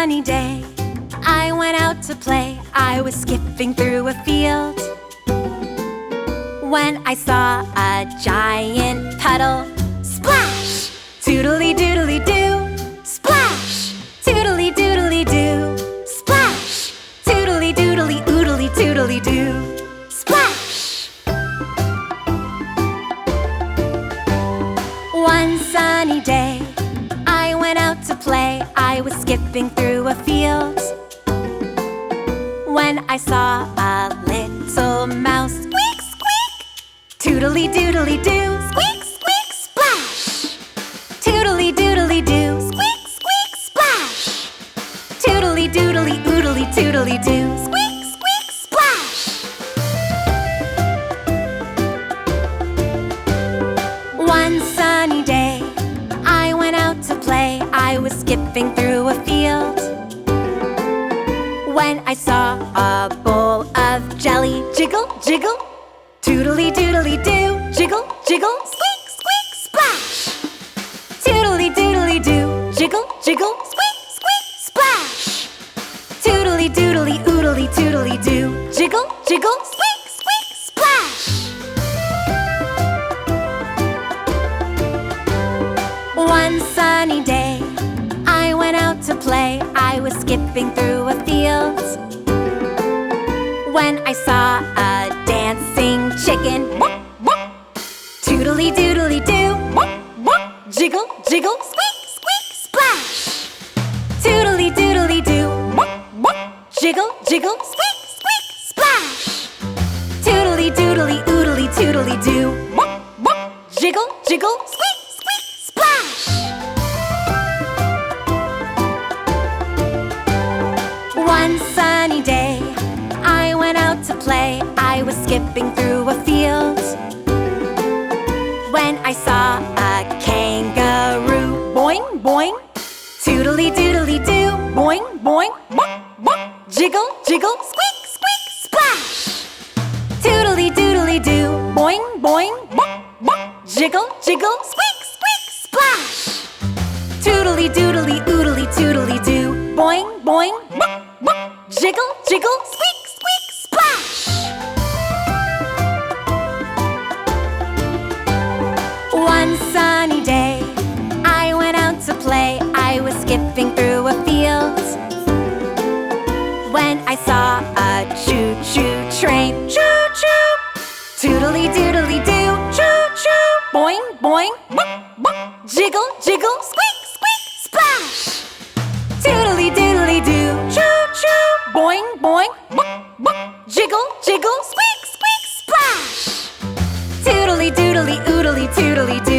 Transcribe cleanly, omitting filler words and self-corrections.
sunny day, I went out to play. I was skipping through a field when I saw a giant puddle. Splash! Toodly-doodly-doo. Splash! Toodly-doodly-doo. Splash! Toodly-doodly-oodly-toodly-doo. Splash! One sunny day, I went out to play. I was skipping through a field when I saw a little mouse. Squeak, squeak! Toodly-doodly-doo. Squeak, squeak, splash! Toodly-doodly-doo. Squeak, squeak, splash! Toodly-doodly-oodly-toodly-doo. Squeak, squeak, splash! One sunny day, I went out to play. I was skipping through a field when I saw a bowl of jelly. Jiggle, jiggle, toodly-doodly-doo. Jiggle, jiggle, squeak, squeak, splash! Toodly-doodly-doo. Jiggle, jiggle, squeak, squeak, splash! Toodly-doodly-oodly-toodly-doo. Jiggle, jiggle, squeak, squeak, splash! One sunny day, I went out to play. I was skipping through a field when I saw a dancing chicken. Toodly-doodly-doo. Jiggle, jiggle, squeak, squeak, splash! Toodly-doodly-doo. Jiggle, jiggle, squeak, squeak, splash! Toodly-doodly-oodly-toodly-doo. Jiggle, jiggle, squeak, squeak, splash! One sunny day, I went out to play. I was skipping through a field when I saw a kangaroo. Boing, boing, toodly-doodly-doo. Boing, boing, jiggle, jiggle, squeak, squeak, splash! Toodly-doodly-doo. Boing, boing, jiggle, jiggle, squeak, squeak, splash! Toodly-doodly-oodly-toodly-doo. Boing, boing, jiggle, jiggle, squeak, squeak, splash! One sunny day, I went out to play. I was skipping through a field when I saw a choo-choo train. Choo-choo! Toodly-doodly-doo. Choo-choo! Boing, boing, jiggle, jiggle, squeak, squeak, splash! Toodly-doodly-doo. Choo-choo! Boing, boing, jiggle, jiggle, squeak, squeak, splash! Toodly-doodly-oodly-toodly-doo.